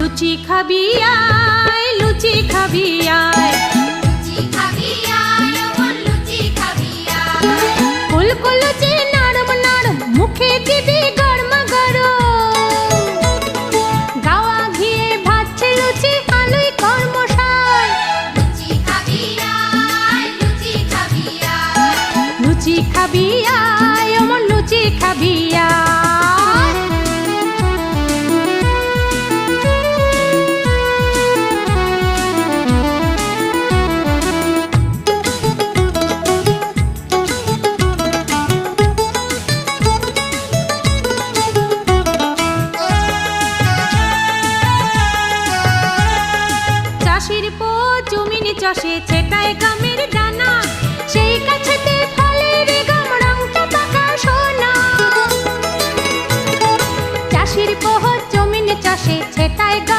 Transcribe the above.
লুচি খাবি আয়, লুচি খাবি আয়, লুচি খাবি আয়, ওমন লুচি খাবি আয়। ফুলকো লুচি নরম নরম, মুখে দিবি গরম গরম। গাওয়া ঘিয়ে ভাজছে লুচি, আলুই কর্মশায়। লুচি খাবি আয়, লুচি খাবি আয়। লুচি খাবি আয়, ওমন লুচি খাবি আয়। চাষির পো জমিনে চাষে ছেটায় গামের দানা, সেই কাছেতে ফলের গাম রংটা পাকা সোনা। চাষির পো জমিনে চাষে ছেটায়